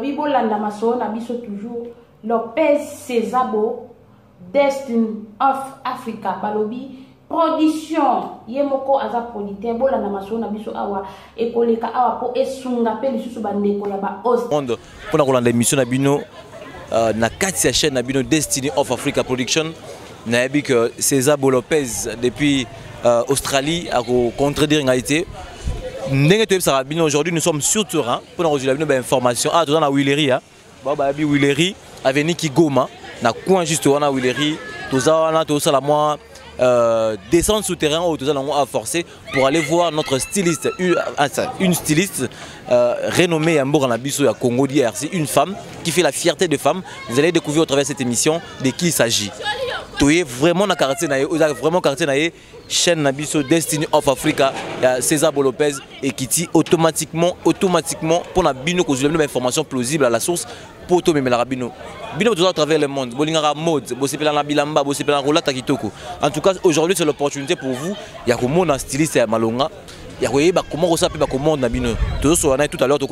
balobi bolanda maso na biso toujours Lopez Cesabo Destiny of Africa balobi production yemoko aza producteur bolanda maso na biso awa ekoleka awa po esunga pe lisusu bandeko ya ba host monde pona kolanda émission na bino na kati ya chaîne na bino Destiny of Africa Production na yebi que Cesabo Lopez depuis Australie a contredire ngalité ndenge to yebisa bino aujourd'hui nous sommes sur terrain pour rejoindre bino ba information ah toza na Willery hein ba bi Willery avenue Kigoma na coin juste wana Willery toza wana toza la moi descendre souterrain où nous allons forcer pour aller voir notre styliste, une styliste renommée à Mboranabiso à Congo DRC, une femme qui fait la fierté des femmes. Vous allez découvrir au travers de cette émission de qui il s'agit. Tu es vraiment dans vraiment chaîne Nabiso Destiny of Africa, Cesabo Lopez et qui dit automatiquement pour la bino que vous avez une information plausible à la source pour tout même la rabino. Bino tout à travers le monde, bolingara mode, bosepela na bilamba, bosepela rolata kitoko. En tout cas, aujourd'hui c'est l'opportunité pour vous. Il y a comme un styliste à Malonga. Il y a comment ça peut comment na bino. Tout à l'heure tout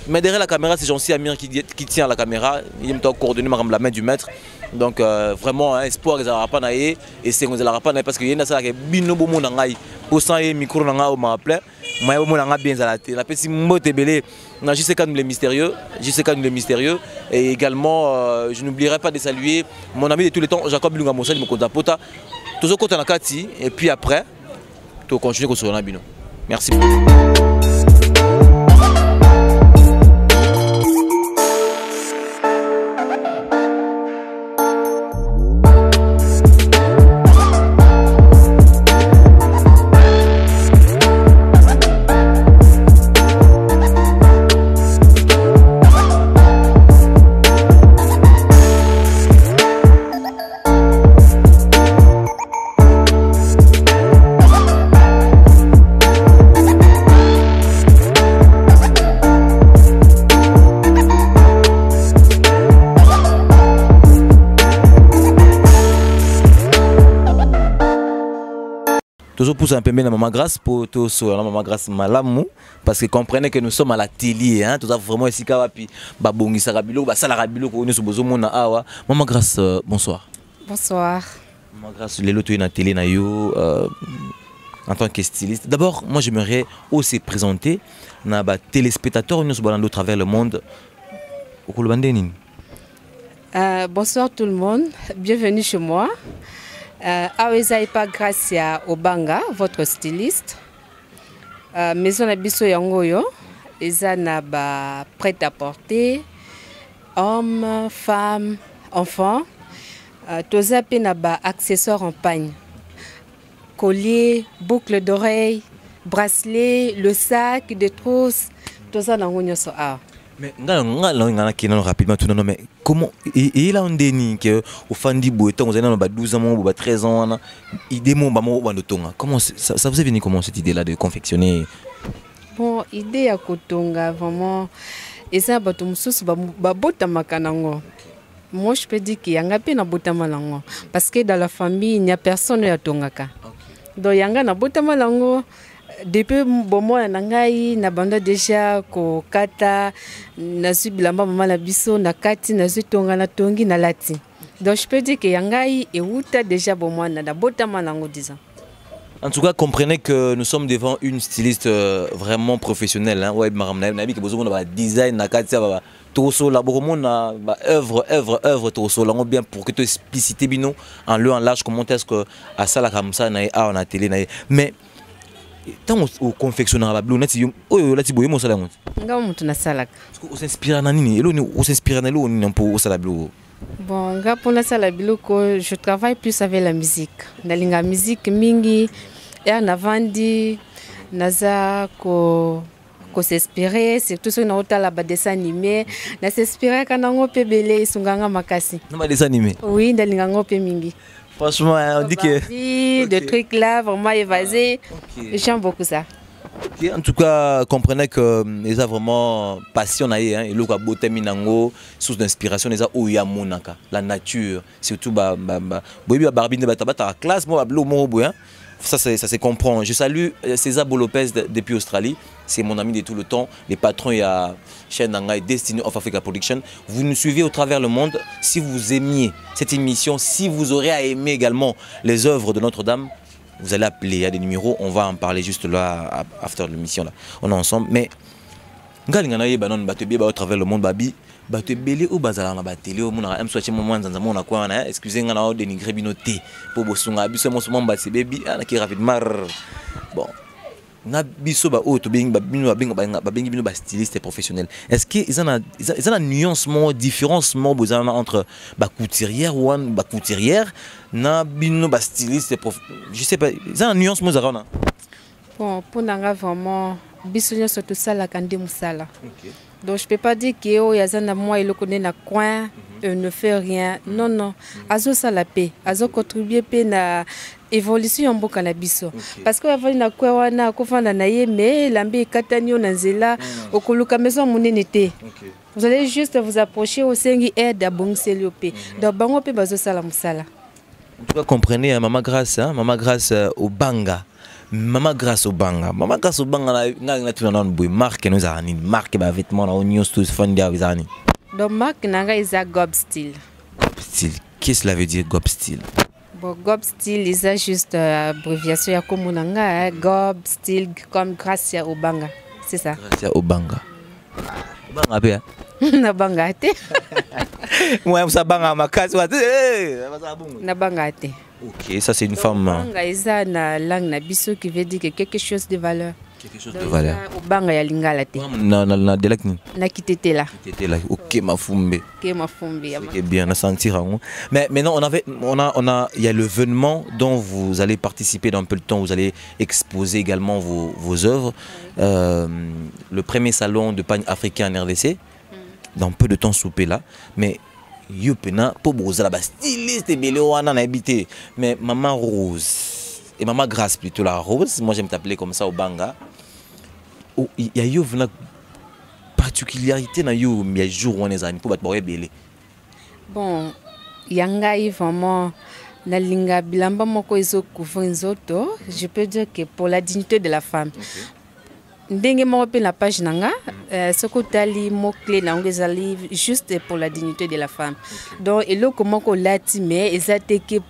mais derrière la caméra c'est Jean-C Amir qui tient la caméra. Il me coordonné la main du maître. Donc vraiment espoir que ça va pas naïe et c'est que ça va pas naïe parce que y en a ça qui bino bomo nangai. Au sein et micro nanga au m'appelé. Moi bomo nanga bien à la télé. La petite motte belé. Na JCK nous les mystérieux. JCK nous les mystérieux. Et également je n'oublierai pas de saluer mon ami de tous les temps Jacob Lunga Moussa de Mokonda Pota. Tous au côté na Kati et puis après tu continues sur la bino. Merci. Toujours pousse un peu bien la maman grâce pour tout ça, la maman grâce malamou parce que comprenez que nous sommes à la télé hein, tout ça vraiment ici kawapi babongi sarabilo ba sala rabilo ko nous bozo mona awa maman grâce bonsoir. Bonsoir. Maman grâce les loto na télé na yo en tant que styliste. D'abord, moi j'aimerais aussi présenter na ba téléspectateurs nous à travers le monde. Bonsoir tout le monde, bienvenue chez moi. Aweza Ipa Gracia Obanga, votre styliste. Maison Abisso Yangoyo, eza na ba prêt-à-porter, hommes, femmes, enfants. Toza pe na ba accessoires en pagne. Collier, boucle d'oreille, bracelet, le sac de trousse, toza na ngonyo so a. Mais rapidement tout non mais comment et là on déni que au fandi boeton vous avez 12 ans 13 ans idée mon tonga comment ça vous est venu comment cette idée là de confectionner bon idée à kotonga vraiment et ça bato mususu ba botama kanango moi je peux dire qu'il y a un peu na botama lango parce que dans la famille il n'y a personne à tongaka donc yanga na botama lango. Depuis bon mois nangai na banda déjà ko kata na subilamba mama na biso na kati na zutonga na tongi na lati donc je peux dire que yangai et uta déjà bon mois na botama nango disant. En tout cas comprenez que nous sommes devant une styliste vraiment professionnelle hein ouais maram na bi que besoin na design na kati ba toso la bomo na ba œuvre toso lango bien pour que tu expliciter bino en le en large comment est-ce que à ça la comme ça na a na télé na mais tant au confectionneur à bleu nati oyo lati boye mo sala ngot nga mutu na salaka on s'inspire na nini elo ni on s'inspire na lo ni pour sala bleu bon nga pour na sala bleu ko je travaille plus avec la musique ndalinga musique mingi et na vandi naza ko s'inspirer surtout sur na otala ba dessin animé na s'inspirer kana ngope belé sunganga makasi na ba dessin animé oui ndalinga ngope mingi. Franchement, on dit que... Okay. De trucs là, vraiment évasés. Okay. J'aime beaucoup ça. Okay. En tout cas, comprenez que les a vraiment passionné. Hein, et le beauté minango, source d'inspiration, les a ouyamonaka, la nature, surtout barbine de bataba, ta classe, moi, bleu, mon hein. ça se comprend. Je salue César Lopez depuis Australie. C'est mon ami de tout le temps. Les patrons, il y a chaîne Nangai, Destiny of Africa Production. Vous nous suivez au travers le monde. Si vous aimiez cette émission, si vous aurez à aimer également les œuvres de Notre-Dame, vous allez appeler, il y a des numéros, on va en parler juste là, after l'émission. On est ensemble. Mais, au travers le monde, babi, bato belé ou bazala na bateli o muna am soche mo mwanza nzamona kwa na excusez nga na o dénigrer binoté pour bosunga biso mo so mamba se baby ana ki rapidement bon na biso ba o to bing ba bengi bino ba styliste professionnel. Est-ce que ils ont une nuance mo différence mo bozana entre ba couturière ou ba couturière na bino ba styliste je sais pas ils ont une nuance mo zarana. Bon pour nanga vraiment biso nyonso to sala kandi musala. OK. Donc je peux pas dire que oh yazana moi il connaît na coin ne fait rien. Non non. Azo sala paix, azo contribuer paix na évolution mboka na biso. Parce que avant na kwa wana ko fanda na ye mais lambe katanyo na nzela okoluka maison monene te. Vous allez juste vous approcher au sengi aide à bongselio paix. Donc bango paix bazo sala musala. En tout cas comprenez Maman Grâce au Banga. Maman Grâce au Banga. Maman Grâce au Banga, na tu na boy marque nous a ni marque ba vêtements na news tous fandi avec ani. Donc marque nanga isa Gob Style. Gob Style. Qu'est-ce que cela veut dire Gob Style? Bon Gob Style isa juste abréviation ya comme nanga Gob Style comme Gracia au Banga. C'est ça. Gracia au Banga. Banga pe. Na Banga te. Moi ça Banga makasi wa. Na Banga te. Ok, ça c'est une femme. Banga isa na langue na biso qui veut dire que quelque chose de valeur. Quelque chose de valeur. Au Banga ya lingala te. Na dialecte ni. Na kitete là. Kitete là. Ok, mafumbe. Ok, mafumbe. C'est bien, on a senti mais maintenant il y a l'événement dont vous allez participer dans un peu de temps, vous allez exposer également vos œuvres. Le premier salon de pagne africain en RDC. Dans peu de temps souper là, mais Yopena, pour vous la styliste wana na habité, mais Maman Rose et Maman Grâce plutôt la Rose, moi j'aime t'appeler comme ça au Banga. Il y a une particularité dans yo, il y a jour où on est pour battre belé. Bon, yanga vraiment na linga bilamba moko iso couvrir nzoto, je peux dire que pour la dignité de la femme. Ndenge mo pe la page nanga ce que tali mot clé na ngezali juste pour la dignité de la femme. Donc eloko moko lati mais ezateke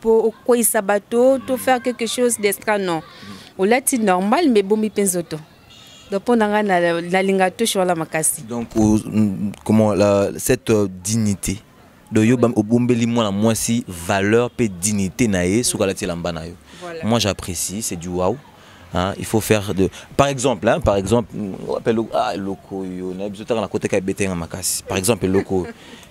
pour ko isabato to faire quelque chose d'extra non. O lati normal mais bomi penzoto. Donc pour nanga na linga to sur la makasi. Donc comment cette dignité de yo bam obombeli moi si valeur pe dignité nae sur la tilamba na yo. Moi j'apprécie, c'est du wow. Hein, il faut faire de par exemple on appelle loko yo na biso na côté ka betenga makasi par exemple loko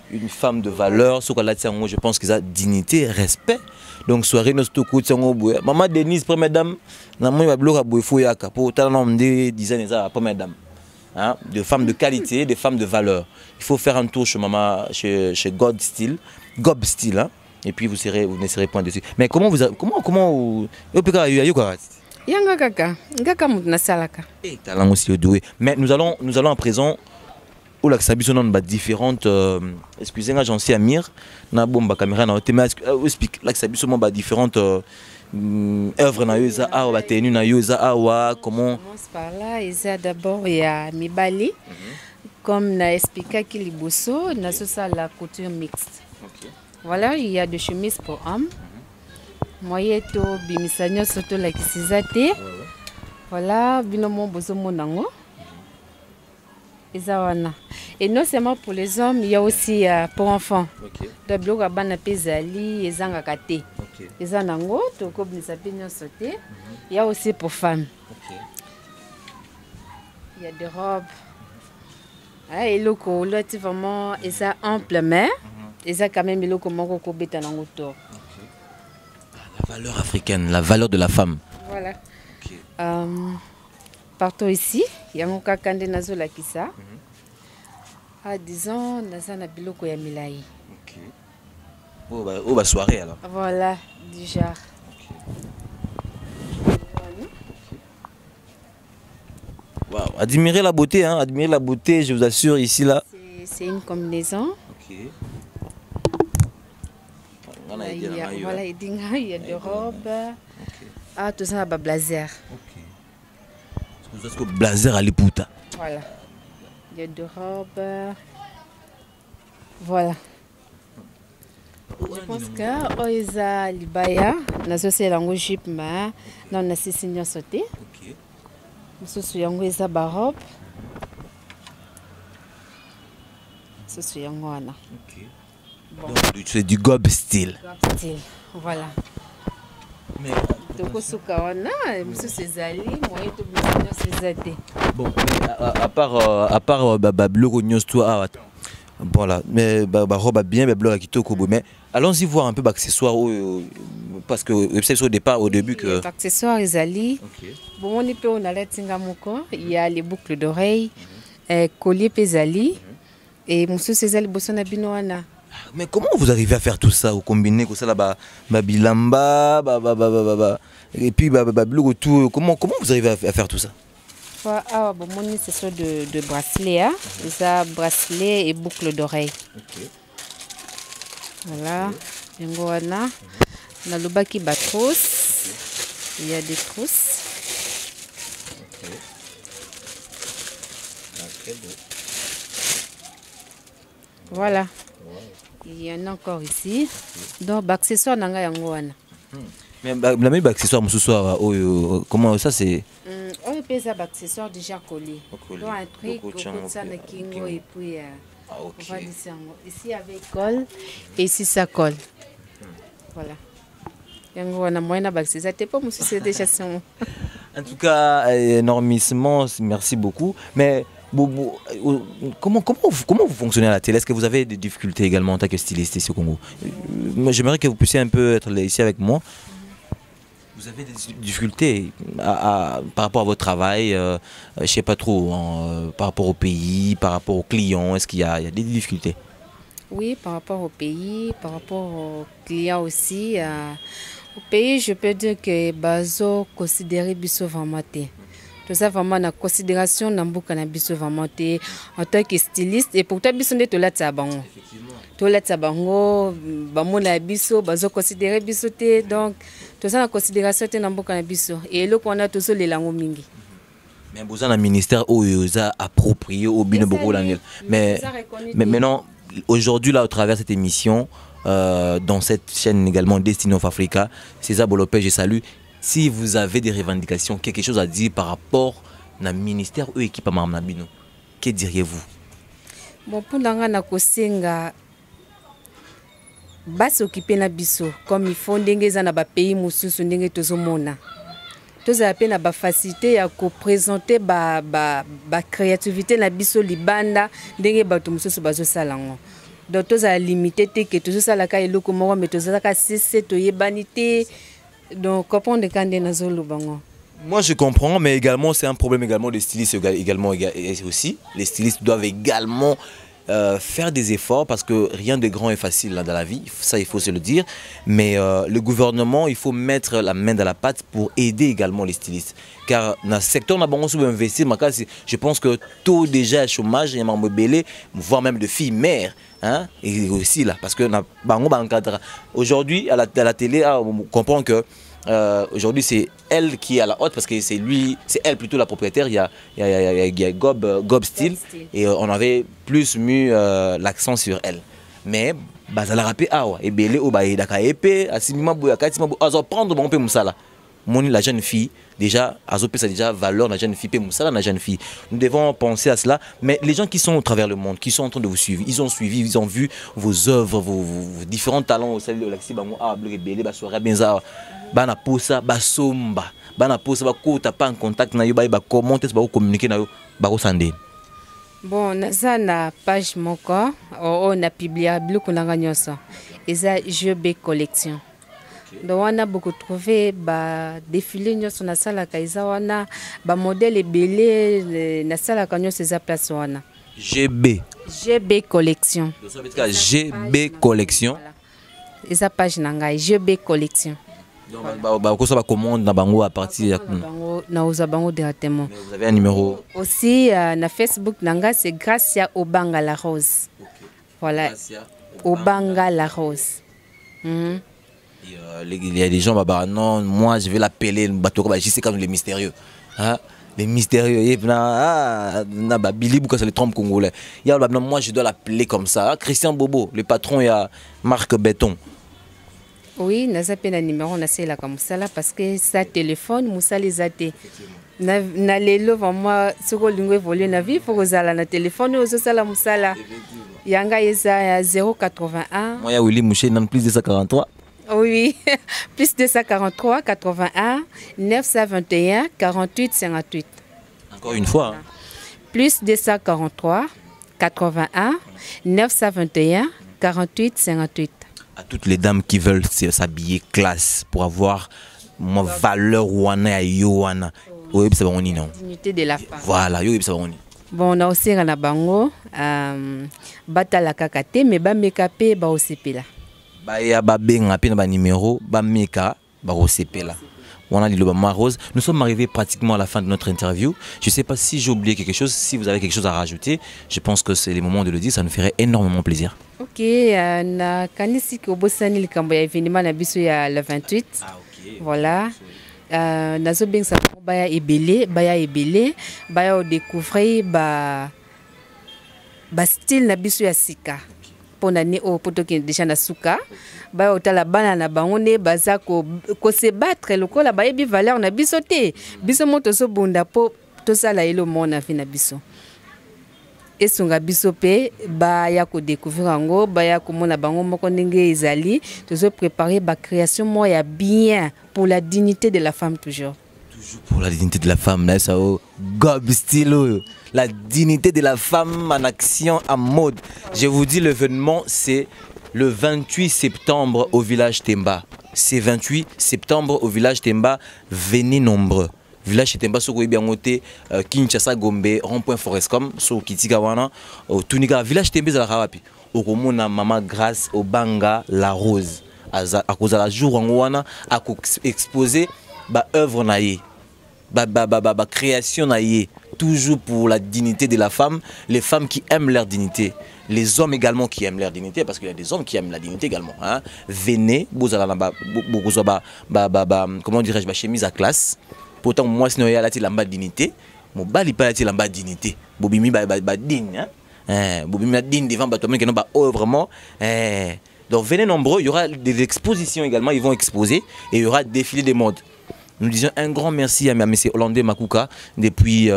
une femme de valeur so kala tiango je pense qu'ils a dignité respect donc soirée no stoko tiango boya maman Denise première dame na moi ba bloka boy fo yaka pour tant nombre de dizaines ça première dame hein de femmes de qualité des femmes de valeur il faut faire un tour chez maman chez Gob Style hein et puis vous ne serez point dessus mais comment yo peka yo quoi. Yanga kaka mutna salaka. Et talent aussi doué. Mais nous allons à présent où la sabiso non ba différentes excusez-moi j'en sais Amir na bomba caméra na mais explique la sabiso mon ba différentes œuvres na yoza a ba tenu na yoza awa comment commence par là isa d'abord il y a mibali comme na expliqué ki liboso na ça la couture mixte. OK. Voilà, il y a des chemises pour hommes. Moye to bimisanyo soto la kisizate. Voilà, binomo bozo monango. Ezawana. Et non seulement pour les hommes, il y a aussi pour enfants. OK. Donc bloka bana pezali ezanga kate. OK. Ezanango to ko bisapenyo sote. Il y a aussi pour femmes. OK. Il y a des robes. Ah et loko là tu vraiment et ça ample mais et ça quand même loko moko ko beta nango to. La valeur africaine, la valeur de la femme. Voilà. Okay. Partout ici, il y a mon kakande nazo la kisa. Disons, nazana biloko ya milai. Ok. Oh, bah soirée alors. Voilà, du genre. Wow, admirez la beauté, hein, admirez la beauté, je vous assure ici là. C'est une combinaison. Ok. Voilà, il y a des robes. Ah, tout ça, blazer. Ok. Est-ce que blazer à l'épouta? Voilà. Il y a deux robes. Voilà. Je pense que Oisa Libaya, na société langue jupe ma, na on a six signes sauté. Ok. Monsieur Suyango Oisa barobe. Monsieur Suyango ana. Ok. Bon. Donc c'est du gob style. Gob style. Voilà. Mais Toko suka wana, monsieur Césali, moi et tout monsieur Césate. bon, à part blog news toi. Voilà, mais robe bien, blog qui toko mais allons-y voir un peu d'accessoires parce que website au départ au début que accessoires Isali. Bon, on peut on a la tinga moko, il y a les boucles d'oreilles, collier pesali et monsieur Césali Bossona Binoana. Mais comment vous arrivez à faire tout ça, vous combinez comme ça là bilamba et puis tout, comment vous arrivez à faire tout ça? Ah bon, mon c'est ça de bracelet, hein? Ça bracelet et boucle d'oreille. Voilà, Ngoana, na lobaki batrousse, il y a des trousses. Voilà. Il y en a encore ici. Donc, accessoires nanga yangoana. Mais la même accessoire ce soir, comment ça c'est? On peut ça accessoire déjà collé. Donc un truc comme ça na kingo et puis on va ici avec colle et ici ça colle. Voilà. Yangoana moyena accessoire t'es pas monsieur c'est déjà ça. En tout cas, énormément, merci beaucoup. Mais comment vous fonctionnez à la télé? Est-ce que vous avez des difficultés également en tant que styliste ici au Congo? J'aimerais que vous puissiez un peu être ici avec moi. Vous avez des difficultés par rapport à votre travail, je ne sais pas trop, par rapport au pays, par rapport aux clients, est-ce qu'il y a des difficultés? Oui, par rapport au pays, par rapport aux clients aussi. Au pays, je peux dire que Bazo considéré Bisso vraiment. Tout ça vraiment la considération n'ambuka na Bisso vraiment en tant que styliste et pourtant Bisso ne te la tabango. Tout la tabango, bamona Bisso, Bazo considéré Bisso donc tout ça la considération n'ambuka na Bisso et le qu'on a tout ça les langues mingi. Mais vous avez un ministère où vous a approprié au bien beaucoup l'année. Mais maintenant, aujourd'hui là, au travers de cette émission, dans cette chaîne également Destiny of Africa, César Bolopé, je salue. Si vous avez des revendications, quelque chose à dire par rapport au ministère ou équipe à Mamnabino, que diriez-vous? Bon, pour l'anga kosenga bas s'occuper na biso comme il faut ndenge za na ba pays mususu ndenge tozomona. Toza pe na ba facilité ya ko présenter ba créativité na biso libanda ndenge bato mususu bazo salango. Donc toza limité te que tozo sala ka eloko moko mais toza ka cesser to yebanité. Donc, comprendre quand on bango. Moi je comprends, mais également c'est un problème également des stylistes également aussi. Les stylistes doivent également faire des efforts parce que rien de grand est facile là, dans la vie, ça il faut se le dire. Mais le gouvernement, il faut mettre la main dans la pâte pour aider également les stylistes. Car dans le secteur, on a beaucoup investi. Je pense que tôt déjà chômage, il y a un voire même de filles mères. Hein, et aussi là, parce que aujourd'hui à la télé, on comprend que aujourd'hui c'est elle qui est à la haute parce que c'est elle plutôt la propriétaire. Il y a Gob Style et on avait plus mis l'accent sur elle. Mais bazala rapé awa et belé au baïda kaépé asimima bouya katima bou azo prendre bon peu musala. Moni la jeune fille déjà azopé ça déjà valeur la jeune fille pe musala la jeune fille. Nous devons penser à cela, mais les gens qui sont au travers le monde, qui sont en train de vous suivre, ils ont suivi, ils ont vu vos œuvres, vos différents talents au sein de l'axi bango a blé belé ba soirée benza bana posa ba somba bana posa ba ko ta pas en contact na yo ba commenter ba communiquer na yo ba ko sandé. Bon, naza na page moko on a publié bloku nanga nyoso. Eza JB collection. Donc on a beaucoup trouvé ba défilé nyoso na sala kaisa wana ba modèle belé na sala kanyoso eza place wana. GB collection. Donc ça veut dire GB collection. Eza page nanga GB collection. Donc bah quoi ça va commande na bango à partir na ozabango directement. Vous avez un numéro aussi na Facebook nanga c'est Gracia Obanga la Rose. Voilà. Obanga la Rose. Il y a des gens, bah, non, moi je vais l'appeler, je sais quand les mystérieux. Hein? Les mystérieux, Billy Bouka, c'est les trompes congolais. Moi je dois l'appeler comme ça. Christian Bobo, le patron, il y a Marc Béton. Oui, nous avons un numéro, on a essayé comme ça parce que ça téléphone, Moussa les a été. Na lelo vraiment ce que l'on évolue na vie pour que na téléphone aux sala Moussa Yanga eza 081. Moi ya Willy Mouché non plus de 143. Oui, plus de 143 81 921 48 58. Encore une fois. Hein. Plus de 143 81 921 48 58. À toutes les dames qui veulent s'habiller classe pour avoir ma valeur wana yoana. Oui, c'est bon non. Dignité de la femme. Voilà, oui, c'est bon. Bon, on a aussi un bango batala kakate mais ba mekapé ba osepela. Ba ya ba benga pe na ba numéro ba meka ba osepela. On a dit le Rose. Nous sommes arrivés pratiquement à la fin de notre interview. Je ne sais pas si j'ai oublié quelque chose. Si vous avez quelque chose à rajouter, je pense que c'est le moment de le dire. Ça nous ferait énormément plaisir. Ok, na kanisi ko bosani likambo ya événement na biso ya le 28. Ah ok. Voilà. Nazo beng sa baya ebele, baya découvrir ba style na biso ya sika. Pona ni o poto ki déjà na suka. Ba otala bana na bango ne baza ko se battre lokola ba yebi valeur na biso te biso moto so bunda po to sala elo mona fi na biso esunga biso pe ba ya ko découvrir ngo ba ya ko mona bango moko ndenge ezali tozo préparer ba création moya bien pour la dignité de la femme toujours pour la dignité de la femme là ça gob style la dignité de la femme en action en mode. Je vous dis l'événement c'est le 28 septembre au village Temba. C'est 28 septembre au village Temba. Venez nombreux. Village Temba, ce que bien noté, Kinshasa Gombe, rond-point Forestcom, sur Kitikawana, au Tunika. Village Temba, c'est la Rawapi. Au Romona, Maman Grâce, au Banga, la Rose. À cause de la jour en Wana, à exposer ba œuvre naïe, ba création naïe. Toujours pour la dignité de la femme, les femmes qui aiment leur dignité, les hommes également qui aiment leur dignité, parce qu'il y a des hommes qui aiment la dignité également. Hein. Venez, comment dirais-je, ma chemise à classe. Pourtant, moi, si il y a la dignité, mon bali pas la dignité. Bobimi digne, hein. Bobimi digne devant toi qui n'ont pas vraiment. Donc venez nombreux, il y aura des expositions également, ils vont exposer et il y aura défilé des modes. Nous disons un grand merci à M. Hollandais Makuka depuis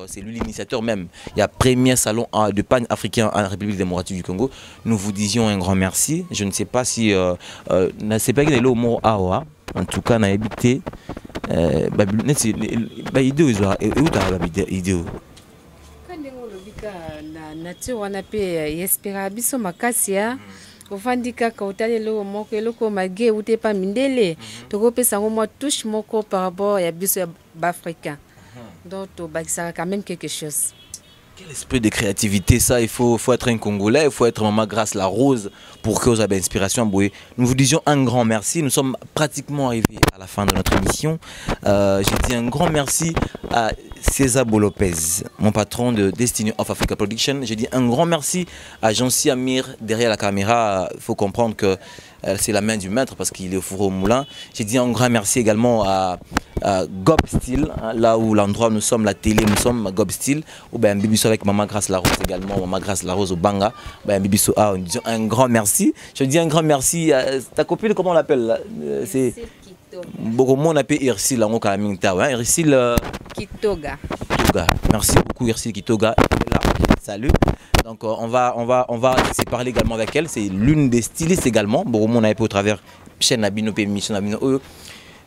c'est lui l'initiateur même. Il y a premier salon de pan-africain en République démocratique du Congo. Nous vous disions un grand merci. Je ne sais pas si c'est pas qu'il est là au mot Awa. En tout cas, on a habité Ofandika kautale lo moko eloko magé ou te pas mindele to kopesa ngo touche moko par rapport ya biso ya africain donc to bakisa quand même quelque chose. Quel esprit de créativité ça, il faut être un Congolais, il faut être Maman Grâce la Rose pour que vous ayez inspiration. Nous vous disions un grand merci, nous sommes pratiquement arrivés à la fin de notre émission. Je dis un grand merci à César Lopez, mon patron de Destiny of Africa Production. Je dis un grand merci à Jean-C Amir derrière la caméra. Il faut comprendre que c'est la main du maître parce qu'il est au four au moulin. J'ai dit un grand merci également à Gob Style, hein, là où l'endroit où nous sommes, la télé, nous sommes, Gob Style, ou bien Bibiso avec Maman Grâce la Rose également, Maman Grâce la Rose au Banga, Bibiso A, nous disons un grand merci. Je dis un grand merci à ta copine, comment on l'appelle? C'est beaucoup de monde appelle Irsil, on a Irsil Kitoga. Merci beaucoup Irsil Kitoga. Salut. Donc on va se parler également avec elle. C'est l'une des stylistes également. Bon, on a été au travers chaîne Nabino et mission Nabino.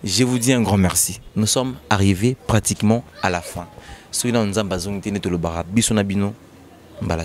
Je vous dis un grand merci. Nous sommes arrivés pratiquement à la fin. Soyez dans Nzamba Zongité Netolo Bara Biso Nabino. Mbala.